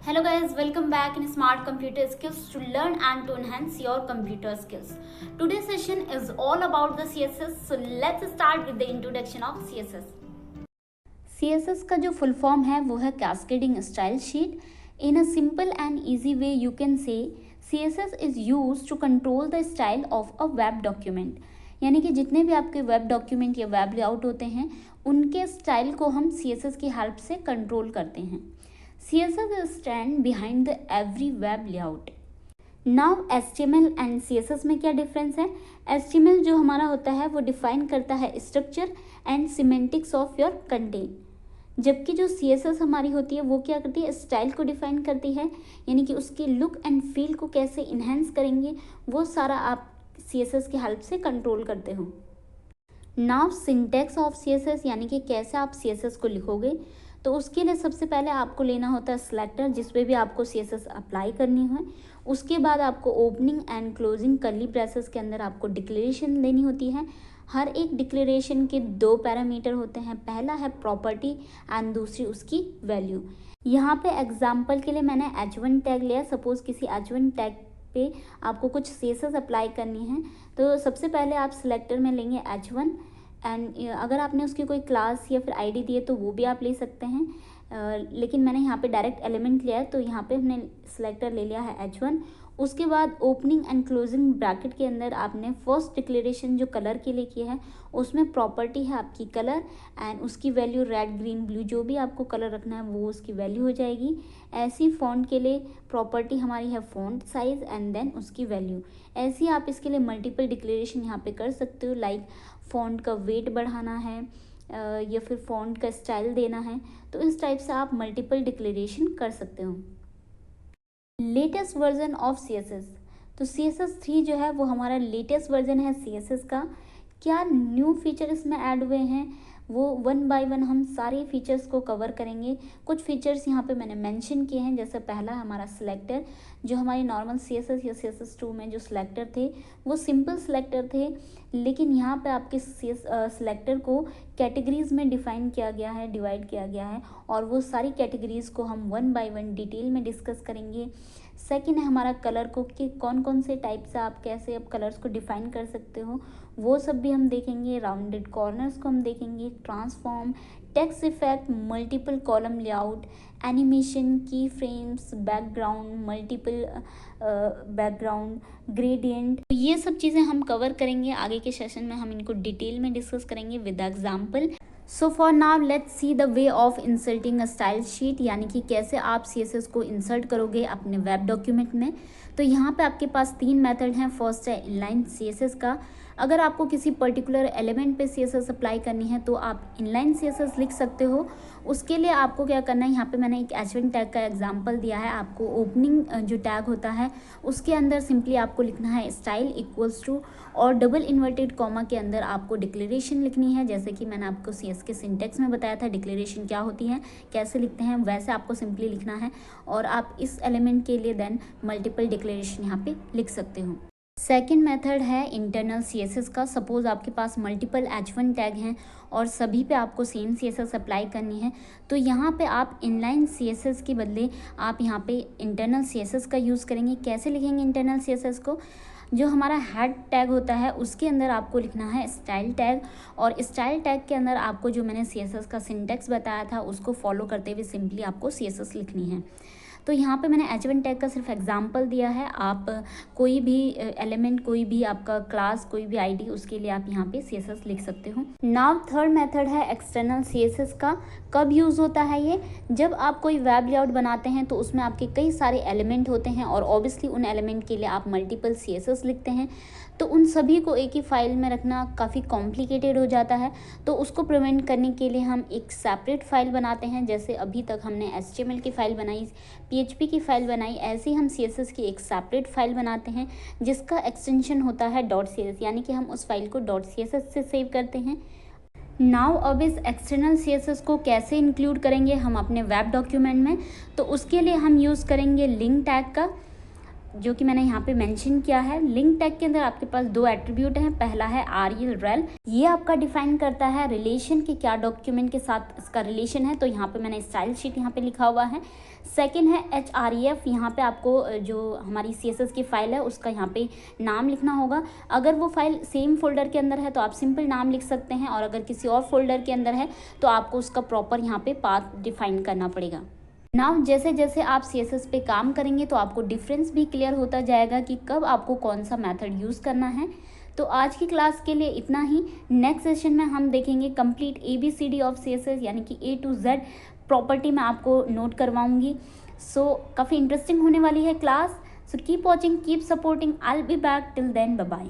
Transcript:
Hello guys, welcome back in Smart Computer Skills to learn and to enhance your computer skills. Today's session is all about the CSS, so let's start with the introduction of CSS. CSS का जो full form है वो है Cascading Style Sheet. In a simple and easy way you can say CSS is used to control the style of a web document. यानी कि जितने भी आपके वेब डॉक्यूमेंट या वेब लेआउट होते हैं उनके स्टाइल को हम CSS की हेल्प से कंट्रोल करते हैं. CSS stand behind the every web layout. Now HTML and CSS में क्या डिफरेंस है? HTML जो हमारा होता है वो डिफाइन करता है structure and semantics of your content, जबकि जो CSS हमारी होती है वो क्या करती है? स्टाइल को डिफाइन करती है, यानी कि उसकी लुक एंड फील को कैसे इन्हेंस करेंगे वो सारा आप CSS की हेल्प से कंट्रोल करते हो. नाउ सिंटैक्स ऑफ CSS यानी कि कैसे आप CSS को लिखोगे, तो उसके लिए सबसे पहले आपको लेना होता है सिलेक्टर जिस पे भी आपको CSS अप्लाई करनी है. उसके बाद आपको opening and closing curly braces के अंदर आपको डिक्लेरेशन देनी होती है. हर एक डिक्लेरेशन के दो पैरामीटर होते हैं, पहला है प्रॉपर्टी एंड दूसरी उसकी वैल्यू. यहाँ पे एग्जाम्पल के लिए मैंने H1 टैग लिया. सपोज किसी H1 टैग पे आपको कुछ CSS अप्लाई करनी है, तो सबसे पहले आप सिलेक्टर में लेंगे H1 एंड अगर आपने उसकी कोई क्लास या फिर आईडी दी है तो वो भी आप ले सकते हैं. लेकिन मैंने यहाँ पे डायरेक्ट एलिमेंट लिया है, तो यहाँ पे हमने सिलेक्टर ले लिया है H1. उसके बाद ओपनिंग एंड क्लोजिंग ब्रैकेट के अंदर आपने फर्स्ट डिक्लेरेशन जो कलर के लिए किया है उसमें प्रॉपर्टी है आपकी कलर एंड उसकी वैल्यू रेड ग्रीन ब्लू जो भी आपको कलर रखना है वो उसकी वैल्यू हो जाएगी. ऐसी फ़ॉन्ट के लिए प्रॉपर्टी हमारी है फ़ॉन्ट साइज़ एंड देन उसकी वैल्यू. ऐसी आप इसके लिए मल्टीपल डिक्लेरेशन यहाँ पे कर सकते हो, लाइक फ़ॉन्ट का वेट बढ़ाना है या फिर फ़ॉन्ट का स्टाइल देना है, तो इस टाइप से आप मल्टीपल डिक्लेरेशन कर सकते हो. लेटेस्ट वर्जन ऑफ CSS, तो CSS 3 जो है वो हमारा लेटेस्ट वर्जन है CSS का. क्या न्यू फीचर इसमें ऐड हुए हैं वो वन बाय वन हम सारे फीचर्स को कवर करेंगे. कुछ फीचर्स यहाँ पे मैंने मेंशन किए हैं, जैसे पहला हमारा सिलेक्टर. जो हमारी नॉर्मल CSS या CSS 2 में जो सिलेक्टर थे वो सिंपल सिलेक्टर थे, लेकिन यहाँ पे आपके सिलेक्टर को कैटेगरीज़ में डिफ़ाइन किया गया है, डिवाइड किया गया है, और वो सारी कैटेगरीज़ को हम वन बाय वन डिटेल में डिस्कस करेंगे. सेकंड है हमारा कलर को, कि कौन कौन से टाइप से आप कैसे अब कलर्स को डिफ़ाइन कर सकते हो, वो सब भी हम देखेंगे. राउंडेड कॉर्नर्स को हम देखेंगे, transform, text effect, multiple column layout, animation, key frames, background, multiple background, gradient, ये सब चीज़ें हम कवर करेंगे. आगे के सेशन में हम इनको डिटेल में डिस्कस करेंगे with example. So for now let's see the way of inserting a style sheet, यानी कि कैसे आप CSS को इंसर्ट करोगे अपने वेब डॉक्यूमेंट में. तो यहाँ पे आपके पास 3 मेथड हैं. फर्स्ट है इनलाइन CSS का. अगर आपको किसी पर्टिकुलर एलिमेंट पे CSS अप्लाई करनी है तो आप इनलाइन CSS लिख सकते हो. उसके लिए आपको क्या करना है, यहाँ पे मैंने एक H1 टैग का एग्जांपल दिया है. आपको ओपनिंग जो टैग होता है उसके अंदर सिंपली आपको लिखना है स्टाइल इक्वल्स टू, और डबल इन्वर्टेड कॉमा के अंदर आपको डिक्लेरेशन लिखनी है. जैसे कि मैंने आपको CS के सिंटेक्स में बताया था डिक्लेरेशन क्या होती है, कैसे लिखते हैं, वैसे आपको सिंपली लिखना है. और आप इस एलिमेंट के लिए देन मल्टीपल डिक्लेरेशन यहाँ पे लिख सकते हो. सेकेंड मेथड है इंटरनल CSS का. सपोज़ आपके पास मल्टीपल H1 टैग हैं और सभी पे आपको सेम CSS अप्लाई करनी है, तो यहाँ पे आप इनलाइन CSS के बदले आप यहाँ पे इंटरनल CSS का यूज़ करेंगे. कैसे लिखेंगे इंटरनल CSS को? जो हमारा हेड टैग होता है उसके अंदर आपको लिखना है स्टाइल टैग, और स्टाइल टैग के अंदर आपको जो मैंने CSS का सिंटेक्स बताया था उसको फॉलो करते हुए सिंपली आपको CSS लिखनी है. तो यहाँ पे मैंने H1 टैग का सिर्फ एग्जांपल दिया है. आप कोई भी एलिमेंट, कोई भी आपका क्लास, कोई भी आईडी, उसके लिए आप यहाँ पे CSS लिख सकते हो. नाउ थर्ड मेथड है एक्सटर्नल CSS का. कब यूज़ होता है ये? जब आप कोई वेब लेआउट बनाते हैं तो उसमें आपके कई सारे एलिमेंट होते हैं और ऑब्वियसली उन एलिमेंट के लिए आप मल्टीपल CSS लिखते हैं, तो उन सभी को एक ही फाइल में रखना काफ़ी कॉम्प्लिकेटेड हो जाता है. तो उसको प्रिवेंट करने के लिए हम एक सेपरेट फाइल बनाते हैं. जैसे अभी तक हमने HTML की फ़ाइल बनाई, PHP की फ़ाइल बनाई, ऐसे ही हम CSS की एक सेपरेट फाइल बनाते हैं जिसका एक्सटेंशन होता है .cs, यानी कि हम उस फाइल को .css से सेव करते हैं. नाउ अब इस एक्सटर्नल CSS को कैसे इंक्लूड करेंगे हम अपने वेब डॉक्यूमेंट में, तो उसके लिए हम यूज़ करेंगे लिंक टैग का. जो कि मैंने यहाँ पे मेंशन किया है। लिंक टैग के अंदर आपके पास दो एट्रीब्यूट हैं। पहला है REL रेल, ये आपका डिफाइन करता है रिलेशन कि क्या डॉक्यूमेंट के साथ इसका रिलेशन है, तो यहाँ पे मैंने स्टाइल शीट यहाँ पे लिखा हुआ है। सेकंड है HREF, यहाँ पे आपको जो हमारी CSS की फाइल है उसका यहाँ पे नाम लिखना होगा। अगर वो फाइल सेम फोल्डर के अंदर है तो आप सिंपल नाम लिख सकते हैं, और अगर किसी और फोल्डर के अंदर है तो आपको उसका प्रॉपर यहाँ पे पाथ डिफाइन करना पड़ेगा। नाउ जैसे जैसे आप CSS पे काम करेंगे तो आपको डिफरेंस भी क्लियर होता जाएगा कि कब आपको कौन सा मेथड यूज़ करना है। तो आज की क्लास के लिए इतना ही। नेक्स्ट सेशन में हम देखेंगे कंप्लीट ABCD ऑफ CSS, यानी कि A to Z प्रॉपर्टी मैं आपको नोट करवाऊंगी। सो काफ़ी इंटरेस्टिंग होने वाली है class. So keep watching, keep supporting, I will be back, till then bye bye.